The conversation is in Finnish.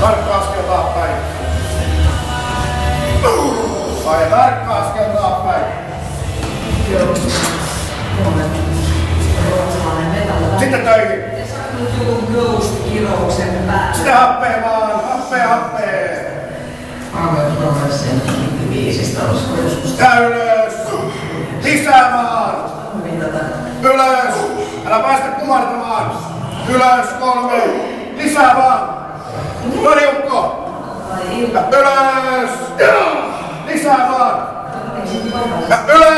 Tarkka askel taaksepäin. Ja tarkka askel taaksepäin. Sitten töihin. Sitten happea vaan. Happea. Ja ylös. Lisää vaan. Ylös. Älä päästä kumartamaan. Ylös 3. Lisää vaan. Pariukko. Ja ylös. Lisää vaan. Ja ylös.